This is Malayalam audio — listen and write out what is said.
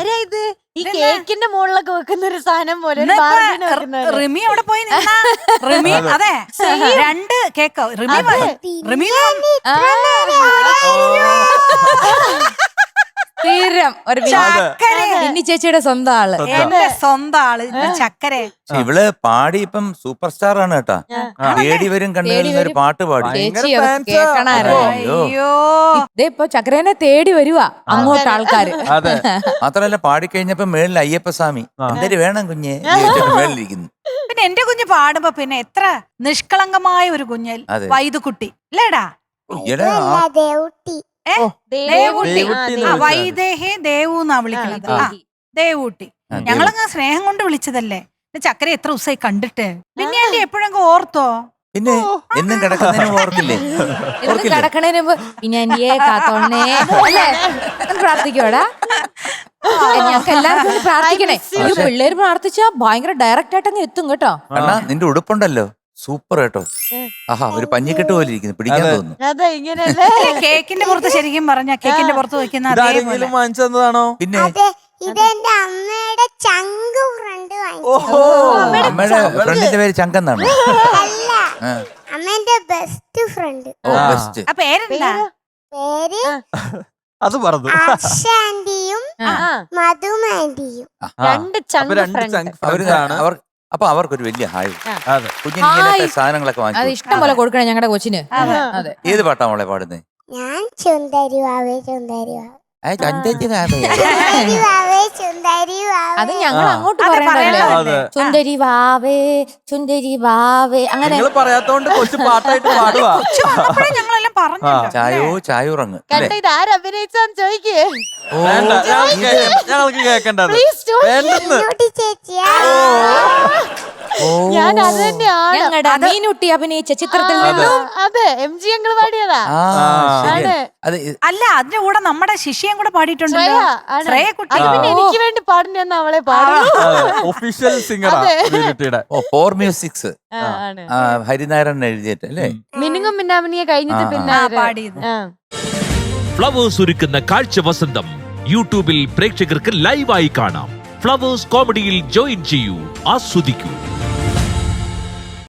ആരാ ഇത്? ഈ കേക്കിന്റെ മുകളിലൊക്കെ വെക്കുന്ന ഒരു സാധനം പോലെ റിമി അവിടെ പോയി നിന്നാ റിമി അതെ 2 കേക്ക് റിമി തീരം ഒരു മിന്നി ചേച്ചിയുടെ സ്വന്തം ആള്, എന്റെ സ്വന്തം ആള് ചക്കര. ഇവള് പാടി ഇപ്പം സൂപ്പർ സ്റ്റാർ ആണ് കേട്ടാ. തേടി വരും കണ്ണുകളിൽ ഒരു പാട്ട് പാടി. ചേച്ചി കേക്കണായിരുന്നു. ഇപ്പൊ ചക്രേനെ തേടി വരുവാ അങ്ങോട്ട് ആൾക്കാര്. മാത്രല്ല പാടിക്കഴിഞ്ഞപ്പോ മേളിൽ അയ്യപ്പസ്വാമി എന്തൊരു വേണം കുഞ്ഞെ മേളിലിരിക്കുന്നു. പിന്നെ എന്റെ കുഞ്ഞ് പാടുമ്പോ പിന്നെ എത്ര നിഷ്കളങ്കമായ ഒരു കുഞ്ഞൽ വൈദുകുട്ടി അല്ലേടാ. വൈദേഹേ ദേവൂന്നാ വിളിക്കണത്. ദേവൂട്ടി ഞങ്ങളങ്ങ് സ്നേഹം കൊണ്ട് വിളിച്ചതല്ലേ. ചക്കര എത്ര ദിവസമായി കണ്ടിട്ട്. പിന്നെ എന്റെ എപ്പോഴെങ്കിലും ഓർത്തോ? പിന്നെ എന്നും കിടക്കുന്നതിന് ഓർക്കില്ലേ? കിടക്കണേന് പിന്നെ എന്റെ കാത്തോണേ പ്രാർത്ഥിക്കോടാ. ഞങ്ങൾക്ക് എല്ലാവർക്കും പ്രാർത്ഥിക്കണേ. ഈ പിള്ളേര് പ്രാർത്ഥിച്ചാ ഭയങ്കര ഡയറക്റ്റ് ആയിട്ട് അങ്ങ് എത്തും കേട്ടോ. അണ്ണാ നിന്റെ ഉടുപ്പുണ്ടല്ലോ സൂപ്പർ കേട്ടോ. ആഹാ ഒരു പഞ്ഞിക്കെട്ട് പോലെ ഇരിക്കുന്നു, പിടിക്കാൻ തോന്നുന്നു. അതെ ഇങ്ങനെയല്ലേ കേക്കിന്റെ പുറത്ത് ശരിക്കും പറഞ്ഞ കേക്കിന്റെ പുറത്ത് വെക്കുന്ന വാങ്ങിച്ചതാണോ? പിന്നെ ഇതെന്റെ അമ്മയുടെ ചങ്ക് ഫ്രണ്ട് അമ്മയുടെ ഫ്രണ്ടിന്റെ പേര് ചങ്കെന്നാണ്. അല്ല, അമ്മേന്റെ ബെസ്റ്റ് ഫ്രണ്ട്. ഓ ബെസ്റ്റ്. പേരെന്താ? പേര് അത് പറഞ്ഞു. ആന്റിയും മധുമാന്റിയും. 2 ചങ്ക്. അപ്പൊ അവർക്കൊരു വലിയ ഹായ്. കുഞ്ഞിന് ഇങ്ങനത്തെ സാധനങ്ങളൊക്കെ അത് വാങ്ങിച്ചു ഇഷ്ടം പോലെ കൊടുക്കണേ ഞങ്ങളുടെ കൊച്ചിന്. അതെ. ഏത് പാട്ടാ മോളെ പാടുന്നത്? ഞാൻ ചുന്തരിവാവേ ചുന്തരിവാവേ അത് ഞങ്ങൾ അങ്ങോട്ട് പറയണല്ലോ. ചുന്ദരി വാവേ ചുന്ദരി വാവേ അങ്ങനെ പറയാത്തോണ്ട് കൊച്ചു പാട്ടായിട്ട് പാടുവാ. ഞങ്ങളെല്ലാം പറഞ്ഞു. ചായോ ചായൂറങ്ങ് കണ്ട ഇത് ആരഭിനയിച്ചാന്ന് ചോദിക്കേ. ഞങ്ങൾക്ക് കേക്കണ്ടത് ഞാൻ അത് തന്നെയാണ് ഞങ്ങളുടെ മീനുട്ടി അഭിനയിച്ച ചിത്രത്തിൽ നിന്നും. അതെ MG ഞങ്ങൾ പാടിയതാ. അല്ല അതിന്റെ കൂടെ നമ്മുടെ ശിഷ്യം കൂടെ പാടിയിട്ടുണ്ടല്ലോ. പിന്നെ എനിക്ക് വേണ്ടി പാടുന്ന അവളെ പാടും. Official singer. For musics Harinarayanan എഴുതിയിട്ട് അല്ലേ? മിനുങ്ങും മിന്നാമിനിയെ കഴിഞ്ഞിട്ട് പിന്നെ പാടിയത്. ഫ്ലവേഴ്സ് ഒരുക്കുന്ന കാഴ്ച വസന്തം യൂട്യൂബിൽ പ്രേക്ഷകർക്ക് ലൈവായി കാണാം. ഫ്ലവേഴ്സ് കോമഡിയിൽ ജോയിൻ ചെയ്യൂ, ആസ്വദിക്കൂ.